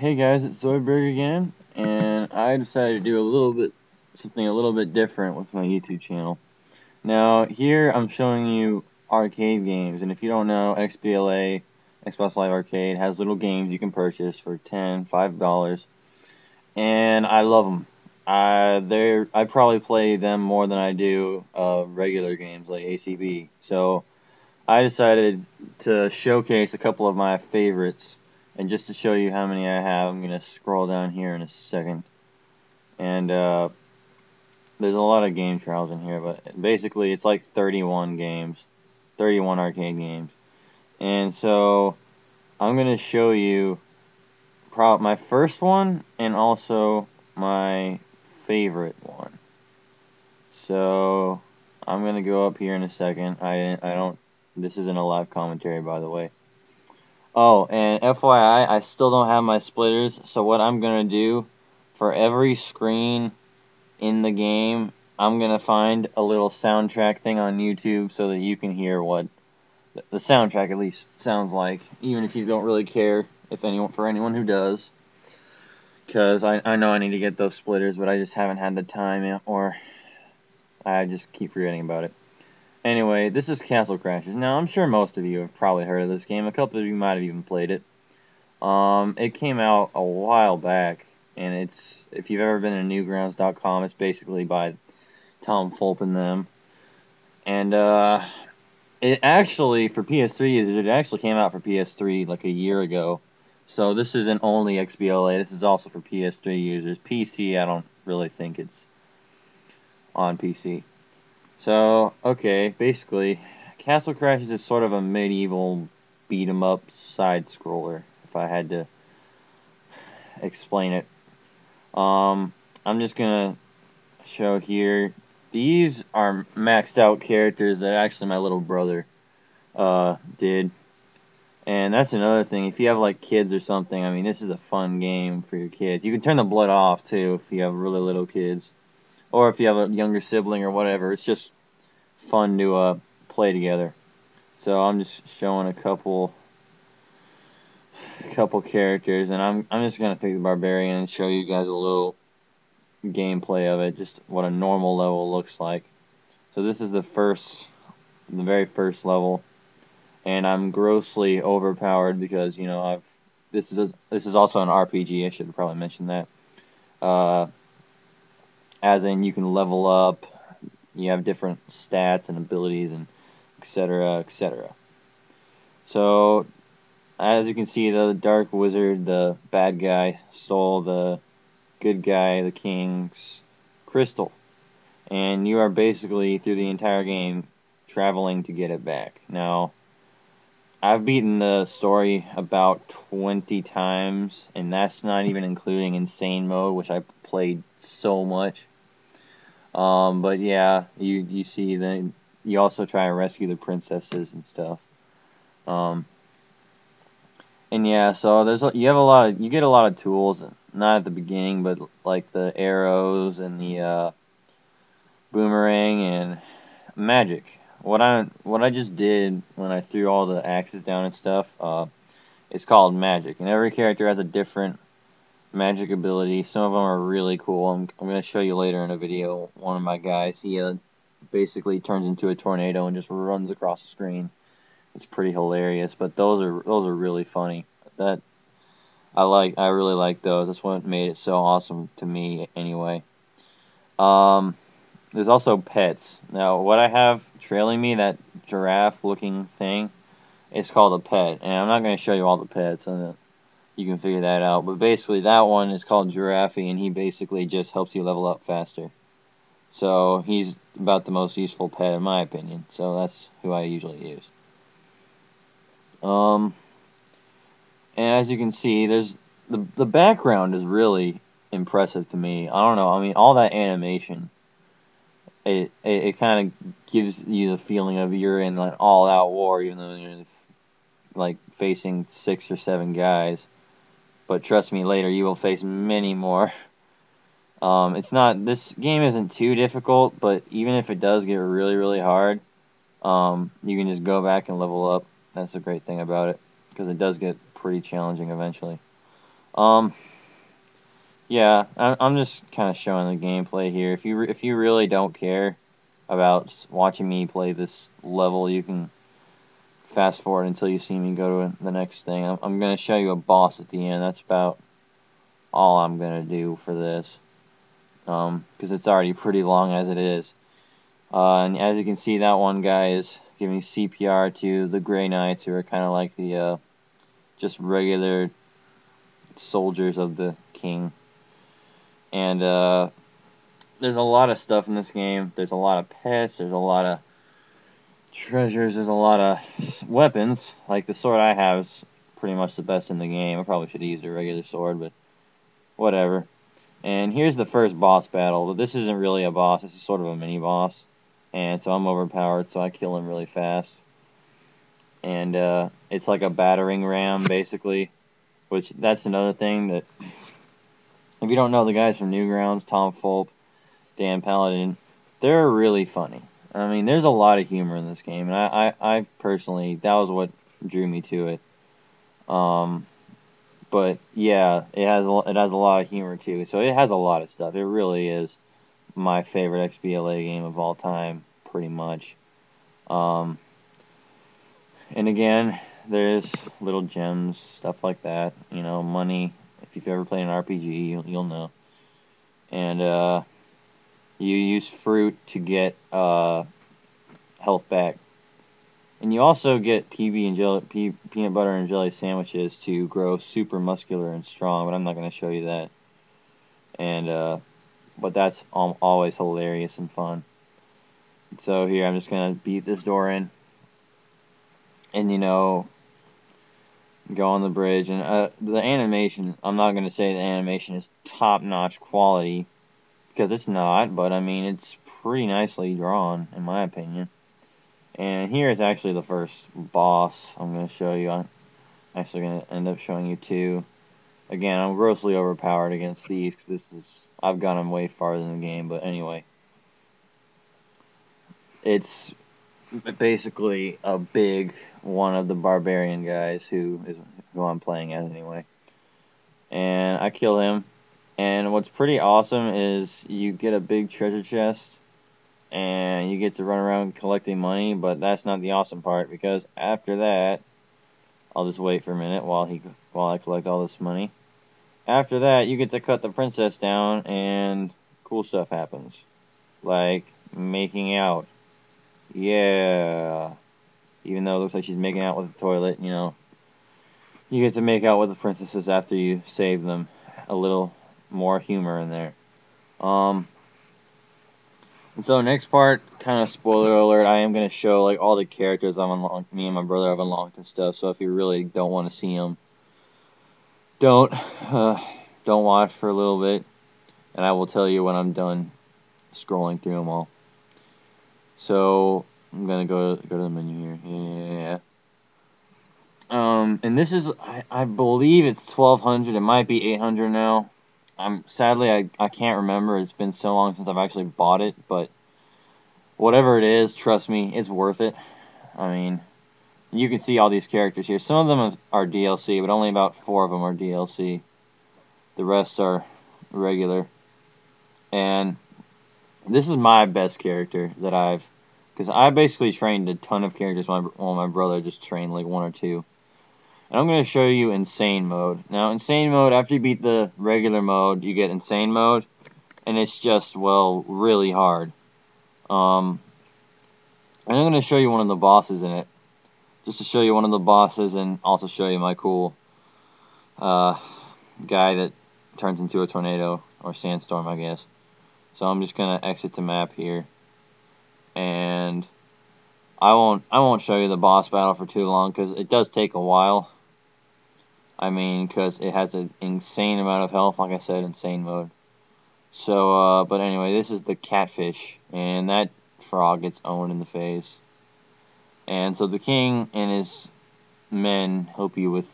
Hey guys, it's Zoidberg again, and I decided to do something a little bit different with my YouTube channel. Now, here I'm showing you arcade games, and if you don't know, XBLA, Xbox Live Arcade, has little games you can purchase for $10, $5, and I love them. I probably play them more than I do regular games like ACB. So I decided to showcase a couple of my favorites. And just to show you how many I have, I'm going to scroll down here in a second. And there's a lot of game trials in here, but basically it's like 31 games, 31 arcade games. And so I'm going to show you my first one and also my favorite one. So I'm going to go up here in a second. This isn't a live commentary, by the way. Oh, and FYI, I still don't have my splitters, so what I'm going to do, for every screen in the game, I'm going to find a little soundtrack thing on YouTube so that you can hear what the soundtrack at least sounds like, even if you don't really care, for anyone who does. Because I know I need to get those splitters, but I just haven't had the time yet, or I just keep forgetting about it. Anyway, this is Castle Crashers. Now, I'm sure most of you have probably heard of this game. A couple of you might have even played it. It came out a while back, and if you've ever been to Newgrounds.com, it's basically by Tom Fulp and them. And it actually, for PS3 users, it actually came out for PS3 like a year ago. So this isn't only XBLA, this is also for PS3 users. PC, I don't really think it's on PC. So, okay, basically, Castle Crashers is sort of a medieval beat-em-up side-scroller, if I had to explain it. I'm just gonna show here. These are maxed out characters that actually my little brother did. And that's another thing. If you have like kids or something, I mean, this is a fun game for your kids. You can turn the blood off too if you have really little kids, or if you have a younger sibling or whatever. It's just fun to play together. So I'm just showing a couple characters, and I'm just gonna pick the barbarian and show you guys a little gameplay of it, just what a normal level looks like. So this is the very first level, and I'm grossly overpowered because this is also an RPG. I should have probably mentioned that. As in, you can level up. You have different stats and abilities, and etc. etc. So as you can see, the Dark Wizard, the bad guy, stole the good guy, the king's crystal. And you are basically, through the entire game, traveling to get it back. Now, I've beaten the story about 20 times, and that's not even including Insane Mode, which I played so much. But yeah, you see, you also try to rescue the princesses and stuff. And yeah, so you get a lot of tools, not at the beginning, but like the arrows and the boomerang and magic. What I just did when I threw all the axes down and stuff, it's called magic, and every character has a different magic ability. Some of them are really cool. I'm gonna show you later in a video. One of my guys, he basically turns into a tornado and just runs across the screen. It's pretty hilarious, but those are really funny. I really like those. That's what made it so awesome to me anyway. There's also pets. Now, what I have trailing me, that giraffe looking thing, it's called a pet. And I'm not going to show you all the pets, and you can figure that out. But basically, that one is called Giraffe, and he basically just helps you level up faster. So he's about the most useful pet in my opinion. So that's who I usually use. And as you can see, there's the background is really impressive to me. I don't know. I mean, all that animation, it kind of gives you the feeling of you're in an all-out war, even though you're like facing 6 or 7 guys. But trust me, later you will face many more. This game isn't too difficult, but even if it does get really, really hard, you can just go back and level up. That's the great thing about it, because it does get pretty challenging eventually. Yeah, I'm just kind of showing the gameplay here. If you really don't care about watching me play this level, you can fast forward until you see me go to the next thing. I'm going to show you a boss at the end. That's about all I'm going to do for this, because it's already pretty long as it is. And as you can see, that one guy is giving CPR to the Grey Knights, who are kind of like the just regular soldiers of the king. And there's a lot of stuff in this game. There's a lot of pets. There's a lot of treasures. There's a lot of weapons. Like the sword I have is pretty much the best in the game. I probably should have used a regular sword, but whatever. And here's the first boss battle. But this isn't really a boss. This is sort of a mini boss. And so I'm overpowered, so I kill him really fast. And it's like a battering ram, basically. Which, that's another thing that, if you don't know the guys from Newgrounds, Tom Fulp, Dan Paladin, they're really funny. I mean, there's a lot of humor in this game, and I personally, that was what drew me to it. But yeah, it has a lot of humor too, so it has a lot of stuff. It really is my favorite XBLA game of all time, pretty much. And again, there's little gems, stuff like that. You know, money. If you've ever played an RPG, you'll know. And you use fruit to get health back. And you also get peanut butter and jelly sandwiches to grow super muscular and strong, but I'm not going to show you that. And but that's always hilarious and fun. So here, I'm just going to beat this door in. And, you know, go on the bridge. And the animation, I'm not going to say the animation is top-notch quality, because it's not, but I mean, it's pretty nicely drawn, in my opinion. And here is actually the first boss I'm going to show you. I'm actually going to end up showing you two. Again, I'm grossly overpowered against these, because I've got them way farther in the game, but anyway. It's basically a big one of the barbarian guys who I'm playing as anyway. And I kill him. And what's pretty awesome is you get a big treasure chest, and you get to run around collecting money, but that's not the awesome part, because after that, I'll just wait for a minute while I collect all this money. After that, you get to cut the princess down, and cool stuff happens. Like making out. Yeah. Even though it looks like she's making out with the toilet, you know. You get to make out with the princesses after you save them. A little more humor in there. And so next part, kind of spoiler alert, I am going to show like all the characters I've unlocked, me and my brother have unlocked and stuff, so if you really don't want to see them, don't watch for a little bit, and I will tell you when I'm done scrolling through them all. So, I'm going to go to the menu here, and this is, I believe it's 1200, it might be 800 now. Sadly, I can't remember, it's been so long since I've actually bought it, but whatever it is, trust me, it's worth it. I mean, you can see all these characters here. Some of them are DLC, but only about 4 of them are DLC. The rest are regular. And this is my best character that because I basically trained a ton of characters while my brother just trained like 1 or 2. And I'm going to show you Insane Mode. Now, Insane Mode, after you beat the regular mode, you get Insane Mode. And it's just, well, really hard. And I'm going to show you one of the bosses in it. Just to show you one of the bosses and also show you my cool guy that turns into a tornado or sandstorm, I guess. So I'm just going to exit the map here. And I won't show you the boss battle for too long because it does take a while. I mean, because it has an insane amount of health, like I said, Insane Mode. So, but anyway, this is the catfish, and that frog gets owned in the face. And so the king and his men help you with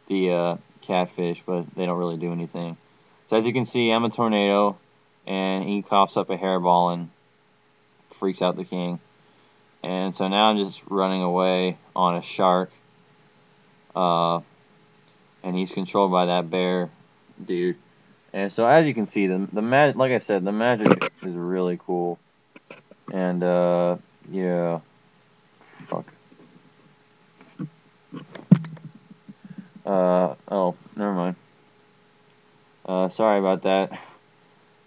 the catfish, but they don't really do anything. So as you can see, I'm a tornado, and he coughs up a hairball and freaks out the king. And so now I'm just running away on a shark. and he's controlled by that bear dude. And so as you can see, like I said, the magic is really cool. And yeah, fuck. Oh, never mind. Sorry about that.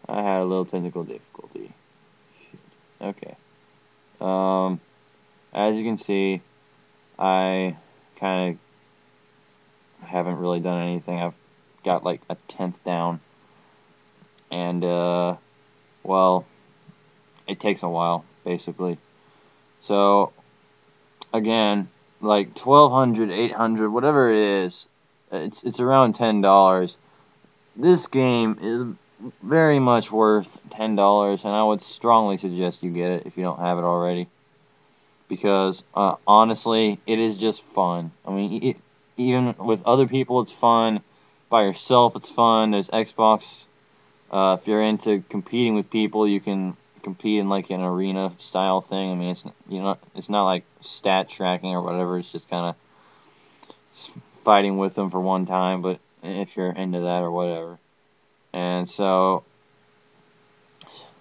I had a little technical difficulty. Okay. As you can see, I kind of haven't really done anything. I've got like a 10th down. And, well, it takes a while, basically. So, again, like 1,200, 800, whatever it is, it's around $10. This game is very much worth $10, and I would strongly suggest you get it if you don't have it already. Because, honestly, it is just fun. I mean, even with other people, it's fun. By yourself, it's fun. There's Xbox. If you're into competing with people, you can compete in like an arena style thing. I mean, it's not like stat tracking or whatever. It's just kind of fighting with them for one time. But if you're into that or whatever, and so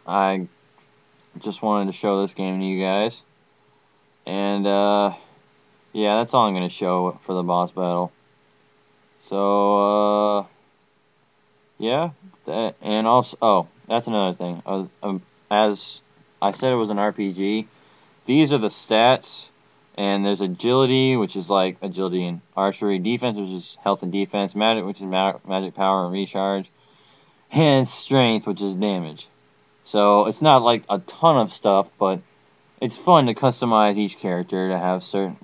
I just wanted to show this game to you guys. And yeah, that's all I'm gonna show for the boss battle. So yeah, and also that's another thing. As I said, it was an RPG. These are the stats, and there's agility, which is like agility and archery, defense, which is health and defense, magic, which is magic power and recharge, and strength, which is damage. So it's not like a ton of stuff, but it's fun to customize each character to have to